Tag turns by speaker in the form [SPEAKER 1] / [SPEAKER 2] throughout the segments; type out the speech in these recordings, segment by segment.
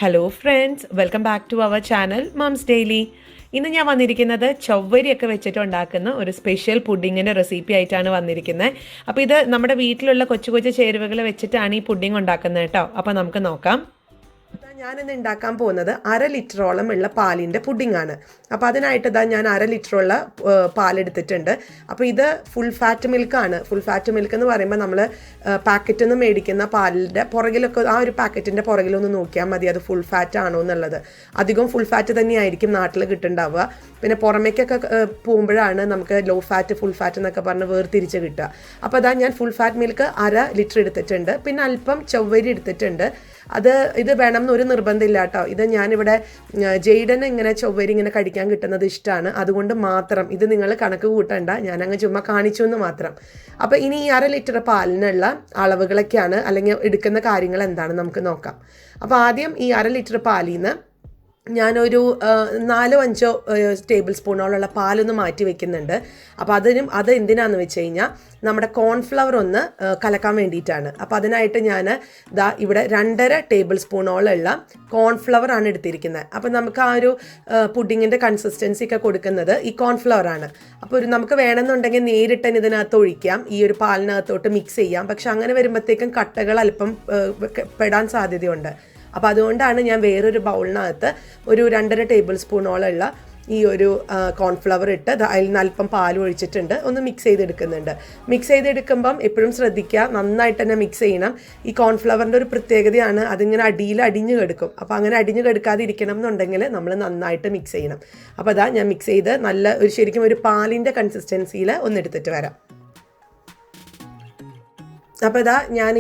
[SPEAKER 1] Hello friends, welcome back to our channel moms daily. ഇന്ന് ഞാൻ വന്നിരിക്കുന്നത് ചവ്വരിയൊക്കെ വെച്ചിട്ട് ഉണ്ടാക്കുന്ന ഒരു സ്പെഷ്യൽ പുഡിങ്ങിൻ്റെ റെസിപ്പി ആയിട്ടാണ് വന്നിരിക്കുന്നത്. അപ്പോൾ ഇത് നമ്മുടെ വീട്ടിലുള്ള കൊച്ചു കൊച്ചു ചേരുവകൾ വെച്ചിട്ടാണ് ഈ പുഡിങ് ഉണ്ടാക്കുന്നത് കേട്ടോ. അപ്പോൾ നമുക്ക് നോക്കാം. ഞാനിന്ന് ഉണ്ടാക്കാൻ പോകുന്നത് 1/2 ലിറ്ററോളം ഉള്ള പാലിൻ്റെ പുഡിങ്ങാണ്. അപ്പോൾ അതിനായിട്ട് ഞാൻ 1/2 ലിറ്ററുള്ള പാലെടുത്തിട്ടുണ്ട്. അപ്പോൾ ഇത് ഫുൾ ഫാറ്റ് മിൽക്കാണ്. ഫുൾ ഫാറ്റ് മിൽക്ക് എന്ന് പറയുമ്പോൾ നമ്മൾ പാക്കറ്റിൽ നിന്ന് മേടിക്കുന്ന പാലിൻ്റെ പുറകിലൊക്കെ ആ ഒരു പാക്കറ്റിൻ്റെ പുറകിലൊന്ന് നോക്കിയാൽ മതി അത് ഫുൾ ഫാറ്റ് ആണോ എന്നുള്ളത്. അധികം ഫുൾ ഫാറ്റ് തന്നെയായിരിക്കും നാട്ടിൽ കിട്ടുന്നുണ്ടാവുക. പിന്നെ പുറമേക്കൊക്കെ പോകുമ്പോഴാണ് നമുക്ക് ലോ ഫാറ്റ് ഫുൾ ഫാറ്റ് എന്നൊക്കെ പറഞ്ഞ് വേർതിരിച്ച് കിട്ടുക. അപ്പോൾ ഞാൻ ഫുൾ ഫാറ്റ് മിൽക്ക് 1/2 ലിറ്റർ എടുത്തിട്ടുണ്ട്. പിന്നെ അല്പം ചവ്വരി എടുത്തിട്ടുണ്ട്. ഇത് വേണം എന്നൊരു നിർബന്ധമില്ല കേട്ടോ. ഇത് ഞാനിവിടെ ജെയ്ഡന് ഇങ്ങനെ ചൊവ്വരി ഇങ്ങനെ കഴിക്കാൻ കിട്ടുന്നത് ഇഷ്ടമാണ്, അതുകൊണ്ട് മാത്രം ഇത് നിങ്ങൾ കണക്ക് കൂട്ടണ്ട, ഞാനങ്ങ് ചുമ്മാ കാണിച്ചു എന്ന് മാത്രം. അപ്പോൾ ഇനി ഈ 1/2 ലിറ്റർ പാലിനുള്ള അളവുകളൊക്കെയാണ് അല്ലെങ്കിൽ എടുക്കുന്ന കാര്യങ്ങൾ എന്താണ് നമുക്ക് നോക്കാം. അപ്പോൾ ആദ്യം ഈ 1/2 ലിറ്റർ പാലിൽ നിന്ന് ഞാനൊരു 4-5 ടേബിൾ സ്പൂണോളമുള്ള പാലൊന്ന് മാറ്റി വെക്കുന്നുണ്ട്. അപ്പോൾ അത് എന്തിനാണെന്ന് വെച്ച് കഴിഞ്ഞാൽ നമ്മുടെ കോൺഫ്ലവർ ഒന്ന് കലക്കാൻ വേണ്ടിയിട്ടാണ്. അപ്പോൾ അതിനായിട്ട് ഞാൻ ഇവിടെ 2.5 ടേബിൾ സ്പൂണോളമുള്ള കോൺഫ്ലവർ ആണ് എടുത്തിരിക്കുന്നത്. അപ്പോൾ നമുക്ക് ആ ഒരു പുഡിങ്ങിൻ്റെ കൺസിസ്റ്റൻസി ഒക്കെ കൊടുക്കുന്നത് ഈ കോൺഫ്ലവർ ആണ്. അപ്പോൾ നമുക്ക് വേണമെന്നുണ്ടെങ്കിൽ നേരിട്ട് ഇതിനകത്ത് ഒഴിക്കാം, ഈ ഒരു പാലിനകത്തോട്ട് മിക്സ് ചെയ്യാം. പക്ഷെ അങ്ങനെ വരുമ്പോഴത്തേക്കും കട്ടകൾ അല്പം പെടാൻ സാധ്യതയുണ്ട്. അപ്പോൾ അതുകൊണ്ടാണ് ഞാൻ വേറൊരു ബൗളിനകത്ത് ഒരു 2.5 ടേബിൾ സ്പൂണോളമുള്ള ഈ ഒരു കോൺഫ്ലവർ ഇട്ട് അതിൽ നിന്ന് അല്പം പാൽ ഒഴിച്ചിട്ടുണ്ട്, ഒന്ന് മിക്സ് ചെയ്തെടുക്കുന്നുണ്ട്. മിക്സ് ചെയ്തെടുക്കുമ്പം എപ്പോഴും ശ്രദ്ധിക്കുക, നന്നായിട്ട് തന്നെ മിക്സ് ചെയ്യണം. ഈ കോൺഫ്ലവറിൻ്റെ ഒരു പ്രത്യേകതയാണ് അതിങ്ങനെ അടിയിൽ അടിഞ്ഞു കിടക്കും. അപ്പോൾ അങ്ങനെ അടിഞ്ഞു കിടക്കാതിരിക്കണം എന്നുണ്ടെങ്കിൽ നമ്മൾ നന്നായിട്ട് മിക്സ് ചെയ്യണം. അപ്പോൾ ഞാൻ മിക്സ് ചെയ്ത് നല്ല ശരിക്കും ഒരു പാലിൻ്റെ കൺസിസ്റ്റൻസിയിൽ ഒന്ന് എടുത്തിട്ട് വരാം. അപ്പോൾ ഞാൻ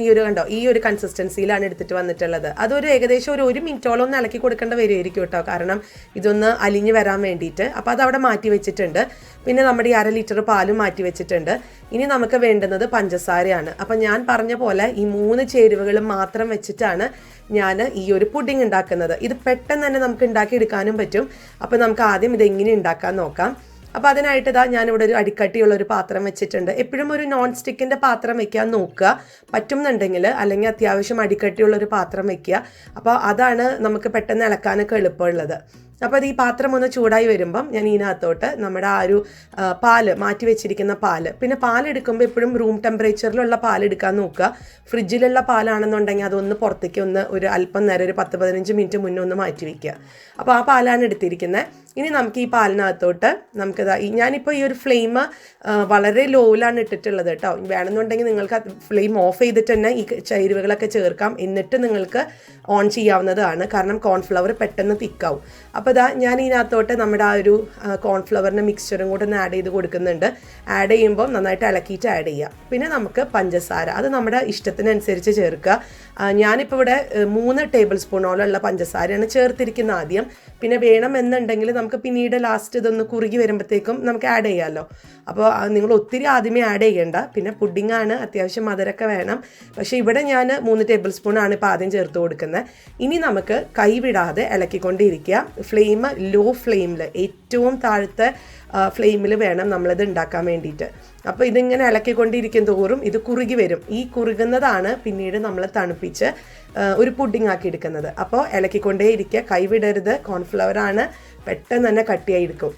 [SPEAKER 1] ഈ ഒരു കൺസിസ്റ്റൻസിയിലാണ് എടുത്തിട്ട് വന്നിട്ടുള്ളത്. അതൊരു ഏകദേശം ഒരു 1 മിനിറ്റോളം ഒന്ന് ഇളക്കി കൊടുക്കേണ്ട വരുമായിരിക്കും കേട്ടോ, കാരണം ഇതൊന്ന് അലിഞ്ഞ് വരാൻ വേണ്ടിയിട്ട്. അപ്പോൾ അതവിടെ മാറ്റി വെച്ചിട്ടുണ്ട്. പിന്നെ നമ്മുടെ ഈ 1/2 ലിറ്റർ പാലും മാറ്റി വെച്ചിട്ടുണ്ട്. ഇനി നമുക്ക് വേണ്ടുന്നത് പഞ്ചസാരയാണ്. അപ്പം ഞാൻ പറഞ്ഞ പോലെ ഈ 3 ചേരുവകൾ മാത്രം വെച്ചിട്ടാണ് ഞാൻ ഈ ഒരു പുഡിങ് ഉണ്ടാക്കുന്നത്. ഇത് പെട്ടെന്ന് തന്നെ നമുക്ക് ഉണ്ടാക്കിയെടുക്കാനും പറ്റും. അപ്പോൾ നമുക്ക് ആദ്യം ഇതെങ്ങനെ ഉണ്ടാക്കാൻ നോക്കാം. അപ്പോൾ അതിനായിട്ട് ഞാനിവിടെ ഒരു അടിക്കട്ടിയുള്ള ഒരു പാത്രം വെച്ചിട്ടുണ്ട്. എപ്പോഴും ഒരു നോൺ സ്റ്റിക്കിൻ്റെ പാത്രം വെക്കാൻ നോക്കുക പറ്റുന്നുണ്ടെങ്കിൽ, അല്ലെങ്കിൽ അത്യാവശ്യം അടിക്കട്ടിയുള്ളൊരു പാത്രം വെക്കുക. അപ്പോൾ അതാണ് നമുക്ക് പെട്ടെന്ന് ഇളക്കാനൊക്കെ എളുപ്പമുള്ളത്. അപ്പോൾ ഈ പാത്രം ഒന്ന് ചൂടായി വരുമ്പം ഞാൻ ഇതിനകത്തോട്ട് നമ്മുടെ ആ ഒരു പാല് മാറ്റി വെച്ചിരിക്കുന്ന പാല്, പിന്നെ പാലെടുക്കുമ്പോൾ എപ്പോഴും റൂം ടെമ്പറേച്ചറിലുള്ള പാലെടുക്കാൻ നോക്കുക. ഫ്രിഡ്ജിലുള്ള പാലാണെന്നുണ്ടെങ്കിൽ അതൊന്ന് പുറത്തേക്ക് ഒരു അല്പം നേരം ഒരു 10-15 മിനിറ്റ് മുന്നേ ഒന്ന് മാറ്റി വയ്ക്കുക. അപ്പോൾ ആ പാലാണ് എടുത്തിരിക്കുന്നത്. ഇനി നമുക്ക് ഈ പാലിനകത്തോട്ട് ഞാനിപ്പോൾ ഈ ഒരു ഫ്ലെയിം വളരെ ലോയിലാണ് ഇട്ടിട്ടുള്ളത് കേട്ടോ. വേണമെന്നുണ്ടെങ്കിൽ നിങ്ങൾക്ക് ഫ്ലെയിം ഓഫ് ചെയ്തിട്ട് തന്നെ ഈ ചേരുവകളൊക്കെ ചേർക്കാം, എന്നിട്ട് നിങ്ങൾക്ക് ഓൺ ചെയ്യാവുന്നതാണ്. കാരണം കോൺഫ്ലവർ പെട്ടെന്ന് തിക്കാവും. അപ്പോൾ ഞാൻ ഇതിനകത്തോട്ട് നമ്മുടെ ആ ഒരു കോൺഫ്ലവറിൻ്റെ മിക്സ്ചറും കൂടെ ഒന്ന് ആഡ് ചെയ്ത് കൊടുക്കുന്നുണ്ട്. ആഡ് ചെയ്യുമ്പോൾ നന്നായിട്ട് ഇളക്കിയിട്ട് ആഡ് ചെയ്യുക. പിന്നെ നമുക്ക് പഞ്ചസാര, അത് നമ്മുടെ ഇഷ്ടത്തിനനുസരിച്ച് ചേർക്കുക. ഞാനിപ്പോൾ ഇവിടെ 3 ടേബിൾ സ്പൂണോളമുള്ള പഞ്ചസാരയാണ് ചേർത്തിരിക്കുന്നത് ആദ്യം. പിന്നെ വേണമെന്നുണ്ടെങ്കിൽ നമുക്ക് പിന്നീട് ലാസ്റ്റ് ഇതൊന്ന് കുറുകി വരുമ്പോഴത്തേക്കും നമുക്ക് ആഡ് ചെയ്യാമല്ലോ. അപ്പോൾ നിങ്ങൾ ഒത്തിരി ആദ്യമേ ആഡ് ചെയ്യേണ്ട. പിന്നെ പുഡിങ്ങാണ്, അത്യാവശ്യം മധുരമൊക്കെ വേണം. പക്ഷേ ഇവിടെ ഞാൻ 3 ടേബിൾ സ്പൂണാണ് ഇപ്പോൾ ആദ്യം ചേർത്ത് കൊടുക്കുന്നത്. ഇനി നമുക്ക് കൈവിടാതെ ഇളക്കിക്കൊണ്ടിരിക്കുക. ഫ്ലെയിം ലോ ഫ്ലെയിമിൽ, ഏറ്റവും താഴത്തെ ഫ്ലെയിമിൽ വേണം നമ്മളിത് ഉണ്ടാക്കാൻ വേണ്ടിയിട്ട്. അപ്പോൾ ഇതിങ്ങനെ ഇളക്കിക്കൊണ്ടിരിക്കും തോറും ഇത് കുറുകി വരും. ഈ കുറുകുന്നതാണ് പിന്നീട് നമ്മൾ തണുപ്പിച്ച് ഒരു പുഡിംഗ് ആക്കി എടുക്കുന്നത്. അപ്പോൾ ഇളക്കിക്കൊണ്ടേ ഇരിക്കുക, കൈവിടരുത്. കോൺഫ്ലവറാണ്, പെട്ടെന്ന് തന്നെ കട്ടിയായി എടുക്കും.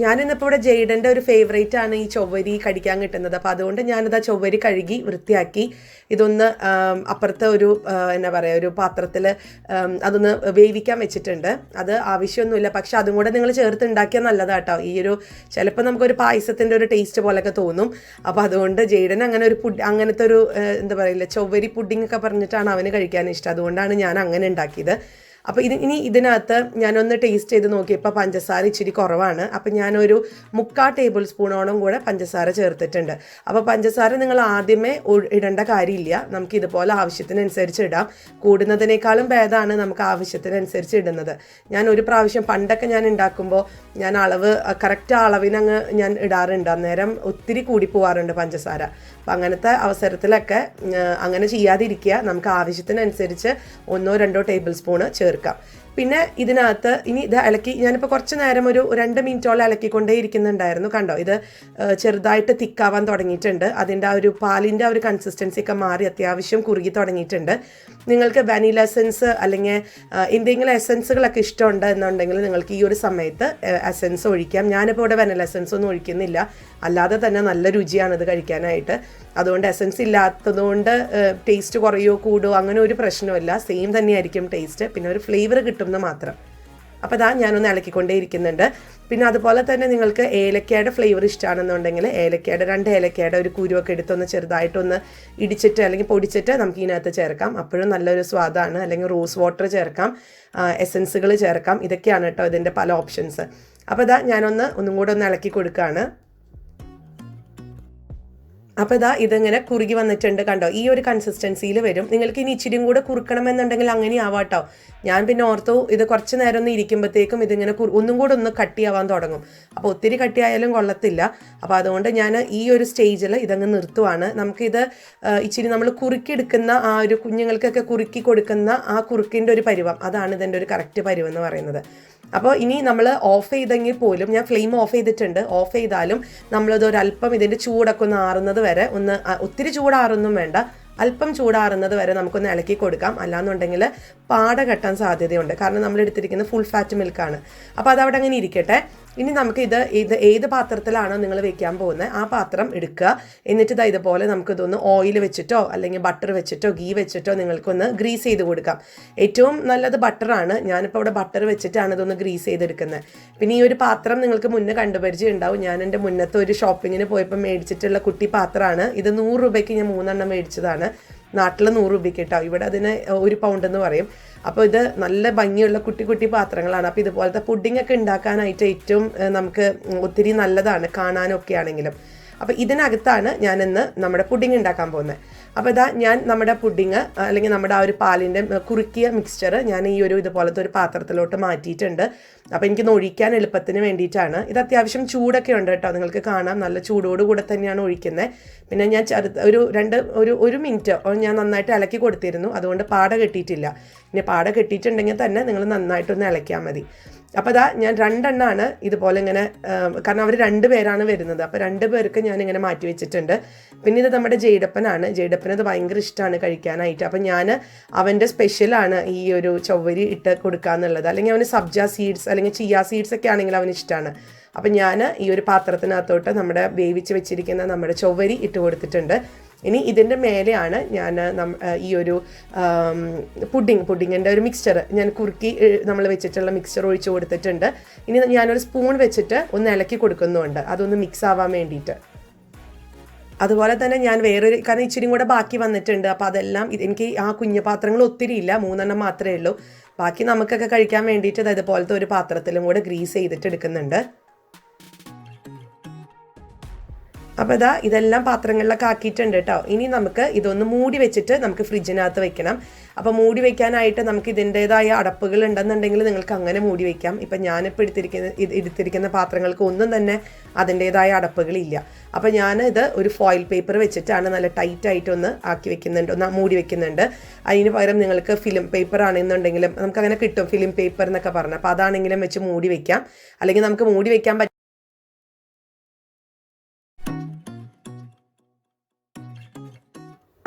[SPEAKER 1] ഞാനിന്നിപ്പോൾ ഇവിടെ ജെയ്ഡൻ്റെ ഒരു ഫേവറേറ്റ് ആണ് ഈ ചൊവ്വരി കടിക്കാൻ കിട്ടുന്നത്. അപ്പോൾ അതുകൊണ്ട് ഞാനിത് ചൊവ്വരി കഴുകി വൃത്തിയാക്കി ഇതൊന്ന് അപ്പുറത്തെ ഒരു ഒരു പാത്രത്തിൽ അതൊന്ന് വേവിക്കാൻ വെച്ചിട്ടുണ്ട്. അത് ആവശ്യമൊന്നുമില്ല, പക്ഷെ അതും കൂടെ നിങ്ങൾ ചേർത്ത് ഉണ്ടാക്കിയാൽ നല്ലതാട്ടോ. ചിലപ്പോൾ നമുക്കൊരു പായസത്തിൻ്റെ ഒരു ടേസ്റ്റ് പോലെയൊക്കെ തോന്നും. അപ്പോൾ അതുകൊണ്ട് ജെയ്ഡൻ അങ്ങനത്തെ ഒരു ചൊവ്വരി പുഡിംഗ് ഒക്കെ പറഞ്ഞിട്ടാണ് അവന് കഴിക്കാൻ ഇഷ്ടം. അതുകൊണ്ടാണ് ഞാൻ അങ്ങനെ ഉണ്ടാക്കിയത്. അപ്പോൾ ഇനി ഇതിനകത്ത് ഞാനൊന്ന് ടേസ്റ്റ് ചെയ്ത് നോക്കിയപ്പോൾ പഞ്ചസാര ഇച്ചിരി കുറവാണ്. അപ്പോൾ ഞാനൊരു 3/4 ടേബിൾ സ്പൂണോളം കൂടെ പഞ്ചസാര ചേർത്തിട്ടുണ്ട്. അപ്പോൾ പഞ്ചസാര നിങ്ങൾ ആദ്യമേ ഇടേണ്ട കാര്യമില്ല, നമുക്ക് ഇതുപോലെ ആവശ്യത്തിനനുസരിച്ച് ഇടാം. കൂടുന്നതിനേക്കാളും ഭേദമാണ് നമുക്ക് ആവശ്യത്തിനനുസരിച്ച് ഇടുന്നത്. ഞാൻ ഒരു പ്രാവശ്യം പണ്ടൊക്കെ ഞാൻ ഉണ്ടാക്കുമ്പോൾ ഞാൻ കറക്റ്റ് അളവിനങ്ങ് ഞാൻ ഇടാറുണ്ട്, അന്നേരം ഒത്തിരി കൂടി പോവാറുണ്ട് പഞ്ചസാര. അപ്പം അങ്ങനത്തെ അവസരത്തിലൊക്കെ അങ്ങനെ ചെയ്യാതിരിക്കുക. നമുക്ക് ആവശ്യത്തിനനുസരിച്ച് 1-2 ടേബിൾ സ്പൂണ് ചേർക്കാം. പിന്നെ ഇതിനകത്ത് ഇനി ഇത് ഇളക്കി ഞാനിപ്പോൾ കുറച്ച് നേരം ഒരു 2 മിനിറ്റോളം ഇളക്കിക്കൊണ്ടേ ഇരിക്കുന്നുണ്ടായിരുന്നു. കണ്ടോ, ഇത് ചെറുതായിട്ട് തിക്കാവാൻ തുടങ്ങിയിട്ടുണ്ട്. അതിൻ്റെ ആ ഒരു പാലിൻ്റെ ആ ഒരു കൺസിസ്റ്റൻസി ഒക്കെ മാറി അത്യാവശ്യം കുറുകി തുടങ്ങിയിട്ടുണ്ട്. നിങ്ങൾക്ക് വാനില എസൻസ് അല്ലെങ്കിൽ എന്തെങ്കിലും എസൻസുകളൊക്കെ ഇഷ്ടമുണ്ട് എന്നുണ്ടെങ്കിൽ നിങ്ങൾക്ക് ഈ ഒരു സമയത്ത് എസൻസ് ഒഴിക്കാം. ഞാനിപ്പോൾ ഇവിടെ വാനില എസൻസ് ഒന്നും ഒഴിക്കുന്നില്ല, അല്ലാതെ തന്നെ നല്ല രുചിയാണ് ഇത് കഴിക്കാനായിട്ട്. അതുകൊണ്ട് എസൻസ് ഇല്ലാത്തതുകൊണ്ട് ടേസ്റ്റ് കുറയോ കൂടുമോ അങ്ങനെ ഒരു പ്രശ്നമില്ല, സെയിം തന്നെയായിരിക്കും ടേസ്റ്റ്, പിന്നെ ഒരു ഫ്ലേവർ കിട്ടുമെന്ന് മാത്രം. അപ്പോൾ അതാ ഞാനൊന്ന് ഇളക്കിക്കൊണ്ടേ ഇരിക്കുന്നുണ്ട്. പിന്നെ അതുപോലെ തന്നെ നിങ്ങൾക്ക് ഏലക്കയുടെ ഫ്ലേവർ ഇഷ്ടമാണെന്നുണ്ടെങ്കിൽ ഏലക്കയുടെ 2 ഏലക്കയുടെ ഒരു കുരുവൊക്കെ എടുത്തൊന്ന് ചെറുതായിട്ടൊന്ന് ഇടിച്ചിട്ട് അല്ലെങ്കിൽ പൊടിച്ചിട്ട് നമുക്ക് ഇതിനകത്ത് ചേർക്കാം. അപ്പോഴും നല്ലൊരു സ്വാദാണ്. അല്ലെങ്കിൽ റോസ് വാട്ടർ ചേർക്കാം, എസൻസുകൾ ചേർക്കാം. ഇതൊക്കെയാണ് കേട്ടോ ഇതിൻ്റെ പല ഓപ്ഷൻസ്. അപ്പോൾ ഇതാ ഒന്നും കൂടെ ഒന്ന് ഇളക്കി കൊടുക്കുകയാണ്. അപ്പോൾ ഇതാ ഇതിങ്ങനെ കുറുകി വന്നിട്ടുണ്ട്. കണ്ടോ, ഈ ഒരു കൺസിസ്റ്റൻസിയിൽ വരും. നിങ്ങൾക്ക് ഇനി ഇച്ചിരിയും കൂടെ കുറുക്കണമെന്നുണ്ടെങ്കിൽ അങ്ങനെ ആവാട്ടോ. ഞാൻ പിന്നെ ഓർത്തു ഇത് കുറച്ച് നേരം ഒന്ന് ഇരിക്കുമ്പോഴത്തേക്കും ഇതിങ്ങനെ ഒന്നും കൂടെ ഒന്ന് കട്ടിയാവാൻ തുടങ്ങും. അപ്പോൾ ഒത്തിരി കട്ടിയായാലും കൊള്ളത്തില്ല. അപ്പോൾ അതുകൊണ്ട് ഞാൻ ഈ ഒരു സ്റ്റേജിൽ ഇതങ്ങ് നിർത്തുവാണ്. നമുക്കിത് ഇച്ചിരി നമ്മൾ കുറുക്കിയെടുക്കുന്ന ആ ഒരു കുഞ്ഞുങ്ങൾക്കൊക്കെ കുറുക്കി കൊടുക്കുന്ന ആ കുറുക്കിൻ്റെ ഒരു പരുവം, അതാണ് ഇതിൻ്റെ ഒരു കറക്റ്റ് പരുവം എന്ന് പറയുന്നത്. അപ്പോൾ ഇനി നമ്മൾ ഓഫ് ചെയ്തെങ്കിൽ പോലും, ഞാൻ ഫ്ലെയിം ഓഫ് ചെയ്തിട്ടുണ്ട്, ഓഫ് ചെയ്താലും നമ്മളത് ഒരല്പം ഇതിൻ്റെ ചൂടൊക്കെ ഒന്ന് ആറുന്നത് വരെ ഒത്തിരി ചൂടാറൊന്നും വേണ്ട, അല്പം ചൂടാറുന്നത് വരെ നമുക്കൊന്ന് ഇളക്കി കൊടുക്കാം. അല്ലാന്നുണ്ടെങ്കിൽ പാട കെട്ടാൻ സാധ്യതയുണ്ട്. കാരണം നമ്മൾ എടുത്തിരിക്കുന്നത് ഫുൾ ഫാറ്റ് മിൽക്കാണ്. അപ്പോൾ അതവിടെ അങ്ങനെ ഇരിക്കട്ടെ. ഇനി നമുക്ക് ഇത് ഏത് പാത്രത്തിലാണോ നിങ്ങൾ വെക്കാൻ പോകുന്നത് ആ പാത്രം എടുക്കുക. എന്നിട്ട് ഇതുപോലെ നമുക്കിതൊന്ന് ഓയിൽ വെച്ചിട്ടോ അല്ലെങ്കിൽ ബട്ടർ വെച്ചിട്ടോ ഗീ വെച്ചിട്ടോ നിങ്ങൾക്കൊന്ന് ഗ്രീസ് ചെയ്ത് കൊടുക്കാം. ഏറ്റവും നല്ലത് ബട്ടറാണ്. ഞാനിപ്പോൾ ഇവിടെ ബട്ടർ വെച്ചിട്ടാണ് ഇതൊന്ന് ഗ്രീസ് ചെയ്തെടുക്കുന്നത്. പിന്നെ ഈ ഒരു പാത്രം നിങ്ങൾക്ക് മുന്നേ കണ്ടുപരിചയം ഉണ്ടാവും. ഞാൻ എൻ്റെ മുന്നത്തെ ഒരു ഷോപ്പിങ്ങിന് പോയപ്പോൾ മേടിച്ചിട്ടുള്ള കുട്ടി പാത്രമാണ് ഇത്. 100 രൂപയ്ക്ക് ഞാൻ 3 എണ്ണം മേടിച്ചതാണ്. നാട്ടിൽ 100 രൂപയ്ക്ക് കേട്ടോ, ഇവിടെ അതിന് 1 പൗണ്ട് എന്ന് പറയും. അപ്പോൾ ഇത് നല്ല ഭംഗിയുള്ള കുട്ടി കുട്ടി പാത്രങ്ങളാണ്. അപ്പോൾ ഇതുപോലത്തെ പുഡിംഗ് ഒക്കെ ഉണ്ടാക്കാനായിട്ട് ഏറ്റവും നമുക്ക് ഒത്തിരി നല്ലതാണ് കാണാനൊക്കെ ആണെങ്കിലും. അപ്പോൾ ഇതിനകത്താണ് ഞാനിന്ന് നമ്മുടെ പുഡിംഗ് ഉണ്ടാക്കാൻ പോകുന്നത്. അപ്പോൾ ഞാൻ നമ്മുടെ പുഡിംഗ് അല്ലെങ്കിൽ നമ്മുടെ ആ ഒരു പാലിൻ്റെ കുറുക്കിയ മിക്സ്ചർ ഞാൻ ഈ ഒരു ഇതുപോലത്തെ ഒരു പാത്രത്തിലോട്ട് മാറ്റിയിട്ടുണ്ട്. അപ്പോൾ എനിക്കൊന്ന് ഒഴിക്കാൻ എളുപ്പത്തിന് വേണ്ടിയിട്ടാണ്. ഇത് അത്യാവശ്യം ചൂടൊക്കെ ഉണ്ട് കേട്ടോ, നിങ്ങൾക്ക് കാണാം, നല്ല ചൂടോടുകൂടെ തന്നെയാണ് ഒഴിക്കുന്നത്. പിന്നെ ഞാൻ ഒരു മിനിറ്റ് ഞാൻ നന്നായിട്ട് ഇളക്കി കൊടുത്തിരുന്നു, അതുകൊണ്ട് പാട കെട്ടിയിട്ടില്ല. ഇനി പാട കെട്ടിയിട്ടുണ്ടെങ്കിൽ തന്നെ നിങ്ങൾ നന്നായിട്ടൊന്ന് ഇളക്കിയാൽ മതി. അപ്പോൾ ഞാൻ 2 എണ്ണമാണ് ഇതുപോലെ ഇങ്ങനെ, കാരണം അവർ 2 പേരാണ് വരുന്നത്. അപ്പോൾ 2 പേർക്ക് ഞാനിങ്ങനെ മാറ്റി വെച്ചിട്ടുണ്ട്. പിന്നെ ഇത് നമ്മുടെ ജെയ്ഡപ്പനാണ്. ജെയ്ഡപ്പന് ഇത് ഭയങ്കര ഇഷ്ടമാണ് കഴിക്കാനായിട്ട്. അപ്പം ഞാൻ അവൻ്റെ സ്പെഷ്യലാണ് ഈ ഒരു ചൊവ്വരി ഇട്ട് കൊടുക്കുക എന്നുള്ളത്. അല്ലെങ്കിൽ അവന് സബ്ജ സീഡ്സ് അല്ലെങ്കിൽ ചിയ സീഡ്സ് ഒക്കെ ആണെങ്കിൽ അവന് ഇഷ്ടമാണ്. അപ്പം ഞാൻ ഈ ഒരു പാത്രത്തിനകത്തോട്ട് നമ്മുടെ വേവിച്ച് വെച്ചിരിക്കുന്ന നമ്മുടെ ചൊവ്വരി ഇട്ട് കൊടുത്തിട്ടുണ്ട്. ഇനി ഇതിൻ്റെ മേലെയാണ് ഞാൻ ഈ ഒരു പുഡിങ്ങിൻ്റെ ഒരു മിക്സ്ചർ ഞാൻ കുറുക്കി നമ്മൾ വെച്ചിട്ടുള്ള മിക്സ്ചർ ഒഴിച്ച് കൊടുത്തിട്ടുണ്ട്. ഇനി ഞാനൊരു സ്പൂൺ വെച്ചിട്ട് ഒന്ന് ഇളക്കി കൊടുക്കുന്നുണ്ട്, അതൊന്ന് മിക്സ് ആവാൻ വേണ്ടിയിട്ട്. അതുപോലെ തന്നെ ഞാൻ കാരണം ഇച്ചിരി കൂടെ ബാക്കി വന്നിട്ടുണ്ട്. അപ്പോൾ അതെല്ലാം എനിക്ക് ആ കുഞ്ഞു പാത്രങ്ങൾ ഒത്തിരി ഇല്ല, 3 എണ്ണം മാത്രമേ ഉള്ളൂ. ബാക്കി നമുക്കൊക്കെ കഴിക്കാൻ വേണ്ടിയിട്ട് ഇതുപോലത്തെ ഒരു പാത്രത്തിലും കൂടെ ഗ്രീസ് ചെയ്തിട്ട് എടുക്കുന്നുണ്ട്. അപ്പോൾ ഇതെല്ലാം പാത്രങ്ങളിലൊക്കെ ആക്കിയിട്ടുണ്ട് കേട്ടോ. ഇനി നമുക്ക് ഇതൊന്ന് മൂടി വെച്ചിട്ട് നമുക്ക് ഫ്രിഡ്ജിനകത്ത് വെക്കണം. അപ്പോൾ മൂടി വെക്കാനായിട്ട് നമുക്ക് ഇതിൻ്റേതായ അടപ്പുകൾ ഉണ്ടെന്നുണ്ടെങ്കിൽ നിങ്ങൾക്ക് അങ്ങനെ മൂടി വയ്ക്കാം. ഇപ്പം ഞാനിപ്പോൾ എടുത്തിരിക്കുന്ന പാത്രങ്ങൾക്ക് ഒന്നും തന്നെ അതിൻ്റേതായ അടപ്പുകളില്ല. അപ്പോൾ ഇത് ഒരു ഫോയിൽ പേപ്പർ വെച്ചിട്ടാണ് നല്ല ടൈറ്റായിട്ടൊന്ന് ആക്കി വെക്കുന്നുണ്ട്, ഒന്ന് മൂടി വെക്കുന്നുണ്ട്. അതിന് പകരം നിങ്ങൾക്ക് ഫിലിം പേപ്പർ ആണെന്നുണ്ടെങ്കിലും നമുക്കങ്ങനെ കിട്ടും, ഫിലിം പേപ്പർ എന്നൊക്കെ പറഞ്ഞാൽ. അപ്പോൾ അതാണെങ്കിലും വെച്ച് മൂടി വയ്ക്കാം. അല്ലെങ്കിൽ നമുക്ക് മൂടി വയ്ക്കാൻ പറ്റും.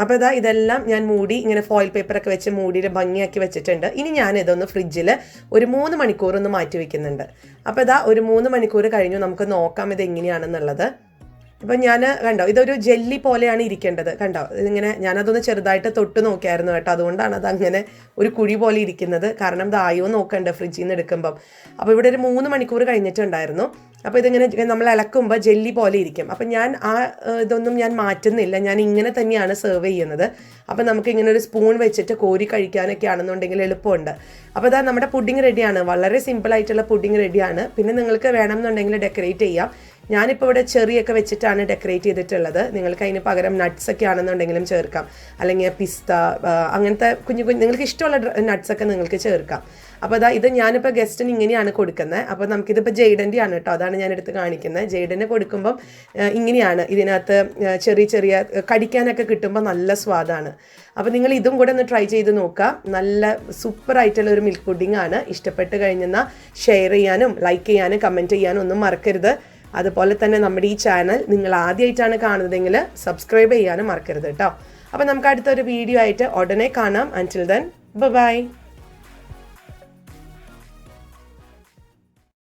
[SPEAKER 1] അപ്പോൾ ഇതെല്ലാം ഞാൻ മൂടി ഇങ്ങനെ ഫോയിൽ പേപ്പറൊക്കെ വെച്ച് മൂടിയിട്ട് ഭംഗിയാക്കി വെച്ചിട്ടുണ്ട്. ഇനി ഞാനിതൊന്ന് ഫ്രിഡ്ജിൽ ഒരു 3 മണിക്കൂർ ഒന്ന് മാറ്റി വയ്ക്കുന്നുണ്ട്. അപ്പോൾ ഒരു 3 മണിക്കൂർ കഴിഞ്ഞു, നമുക്ക് നോക്കാം ഇത് എങ്ങനെയാണെന്നുള്ളത്. ഇപ്പം ഞാൻ കണ്ടോ, ഇതൊരു ജെല്ലി പോലെയാണ് ഇരിക്കേണ്ടത്. കണ്ടോ, ഇതിങ്ങനെ ഞാനതൊന്ന് ചെറുതായിട്ട് തൊട്ട് നോക്കിയായിരുന്നു കേട്ടോ, അതുകൊണ്ടാണ് അതങ്ങനെ ഒരു കുഴി പോലെ ഇരിക്കുന്നത്. കാരണം ഇതായോ നോക്കണ്ട ഫ്രിഡ്ജിൽ നിന്ന് എടുക്കുമ്പം. അപ്പോൾ ഇവിടെ ഒരു 3 മണിക്കൂർ കഴിഞ്ഞിട്ടുണ്ടായിരുന്നു. അപ്പോൾ ഇതിങ്ങനെ നമ്മൾ ഇളക്കുമ്പോൾ ജെല്ലി പോലെ ഇരിക്കും. അപ്പം ഞാൻ ഇതൊന്നും ഞാൻ മാറ്റുന്നില്ല, ഞാൻ ഇങ്ങനെ തന്നെയാണ് സെർവ് ചെയ്യുന്നത്. അപ്പം നമുക്ക് ഇങ്ങനെ ഒരു സ്പൂൺ വെച്ചിട്ട് കോരി കഴിക്കാനൊക്കെ ആണെന്നുണ്ടെങ്കിൽ എളുപ്പമുണ്ട്. അപ്പോൾ നമ്മുടെ പുഡിംഗ് റെഡിയാണ്, വളരെ സിമ്പിളായിട്ടുള്ള പുഡിംഗ് റെഡിയാണ്. പിന്നെ നിങ്ങൾക്ക് വേണമെന്നുണ്ടെങ്കിൽ ഡെക്കറേറ്റ് ചെയ്യാം. ഞാനിപ്പോൾ ഇവിടെ ചെറിയൊക്കെ വെച്ചിട്ടാണ് ഡെക്കറേറ്റ് ചെയ്തിട്ടുള്ളത്. നിങ്ങൾക്ക് അതിന് പകരം നട്ട്സൊക്കെ ആണെന്നുണ്ടെങ്കിലും ചേർക്കാം, അല്ലെങ്കിൽ പിസ്ത, അങ്ങനത്തെ കുഞ്ഞു നിങ്ങൾക്ക് ഇഷ്ടമുള്ള നട്ട്സൊക്കെ നിങ്ങൾക്ക് ചേർക്കാം. അപ്പോൾ അതാ ഇത് ഞാനിപ്പോൾ ഗസ്റ്റിന് ഇങ്ങനെയാണ് കൊടുക്കുന്നത്. അപ്പോൾ നമുക്കിതിപ്പോൾ ജെയ്ഡൻ്റെ ആണ് കേട്ടോ, അതാണ് ഞാൻ എടുത്ത് കാണിക്കുന്നത്. ജെയ്ഡന് കൊടുക്കുമ്പം ഇങ്ങനെയാണ്, ഇതിനകത്ത് ചെറിയ ചെറിയ കടിക്കാനൊക്കെ കിട്ടുമ്പോൾ നല്ല സ്വാദാണ്. അപ്പോൾ നിങ്ങൾ ഇതും കൂടെ ഒന്ന് ട്രൈ ചെയ്ത് നോക്കുക. നല്ല സൂപ്പറായിട്ടുള്ള ഒരു മിൽക്ക് പുഡിംഗ് ആണ്. ഇഷ്ടപ്പെട്ട് കഴിഞ്ഞെന്നാൽ ഷെയർ ചെയ്യാനും ലൈക്ക് ചെയ്യാനും കമൻറ്റ് ചെയ്യാനും ഒന്നും മറക്കരുത്. അതുപോലെ തന്നെ നമ്മുടെ ഈ ചാനൽ നിങ്ങൾ ആദ്യമായിട്ടാണ് കാണുന്നതെങ്കിൽ സബ്സ്ക്രൈബ് ചെയ്യാനും മറക്കരുത് കേട്ടോ. അപ്പോൾ നമുക്ക് അടുത്തൊരു വീഡിയോ ആയിട്ട് ഉടനെ കാണാം. അൻറ്റിൽ ദെൻ ബൈ.